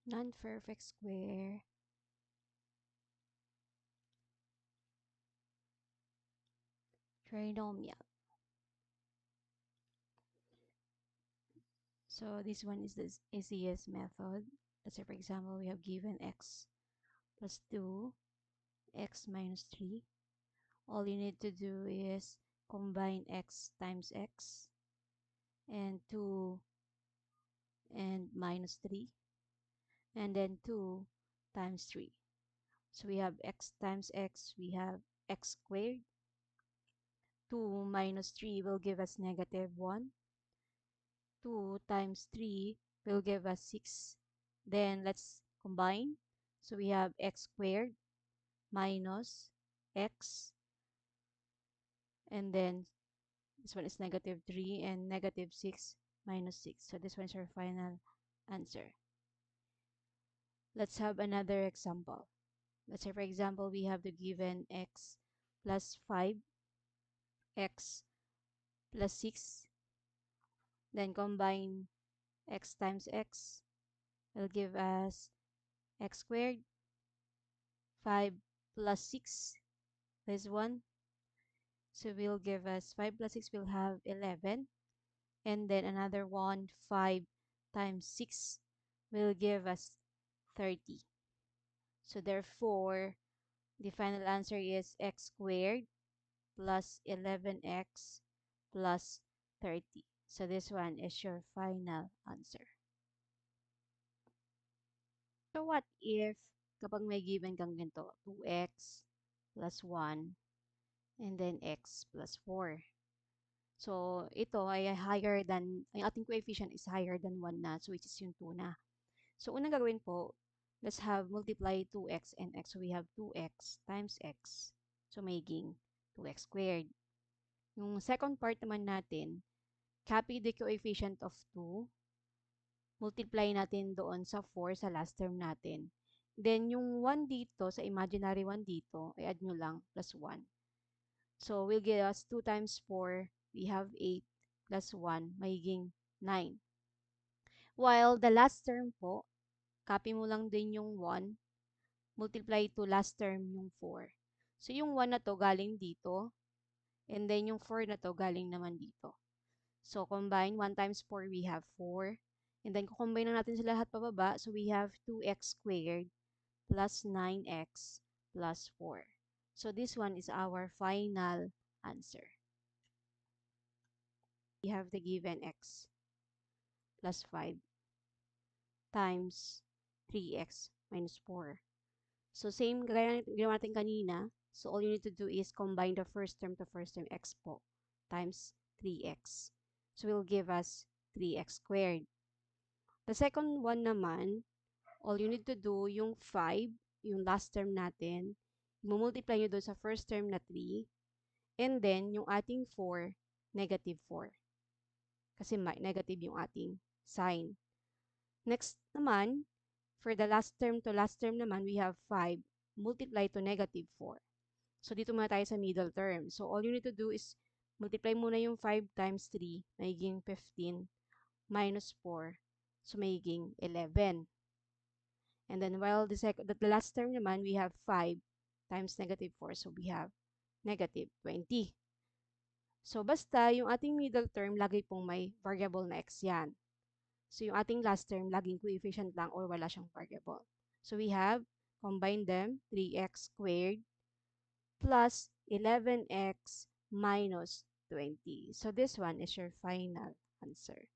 non-perfect square, trinomial. So this one is the easiest method. Let's say, for example, we have given x plus 2, x minus 3. All you need to do is combine x times x and 2 and minus 3, and then 2 times 3. So we have x times x, we have x squared. 2 minus 3 will give us negative 1. 2 times 3 will give us 6. Then let's combine. So we have x squared minus x, and then this one is negative 3 and negative 6 minus 6. So this one is our final answer. Let's have another example. Let's say, for example, we have the given x plus 5, x plus 6. Then combine x times x will give us x squared. 5 plus 6, this one. So will give us 5 plus 6 will have 11. And then another one, 5 times 6 will give us 30. So therefore, the final answer is x squared plus 11x plus 30. So this one is your final answer. So what if kapag may given kang ganito, 2x plus 1 and then x plus 4. So ito ay higher than, ang ating coefficient is higher than 1 na, so which is yung 2 na. So unang gagawin po, let's have multiply 2x and x. So we have 2x times x. So magiging 2x squared. Yung second part naman natin, copy the coefficient of 2. Multiply natin doon sa 4 sa last term natin. Then yung 1 dito, sa imaginary 1 dito, i-add nyo lang plus 1. So will give us 2 times 4, we have 8 plus 1, magiging 9. While the last term po, copy mo lang din yung 1, multiply to last term yung 4. So yung 1 na to galing dito, and then yung 4 na to galing naman dito. So combine 1 times 4, we have 4. And then kukombine na natin sila lahat pababa, so we have 2x squared plus 9x plus 4. So this one is our final answer. We have the given x plus 5 times 3x minus 4. So same gaya ginawa natin kanina. So all you need to do is combine the first term to first term, x po, times 3x. So will give us 3x squared. The second one naman, all you need to do, yung 5, yung last term natin, multiply nyo doon sa first term na 3, and then yung ating 4, negative 4. Kasi negative yung ating sign. Next naman, for the last term to last term naman, we have 5 multiply to negative 4. So dito muna tayo sa middle term. So all you need to do is multiply muna yung 5 times 3, magiging 15, minus 4, so magiging 11. And then while the last term naman, we have 5 times negative 4, so we have negative 20. So basta yung ating middle term, lagi pong may variable na x yan. So yung ating last term, laging coefficient lang or wala siyang variable. So we have, combine them, 3x squared plus 11x minus 20. So this one is your final answer.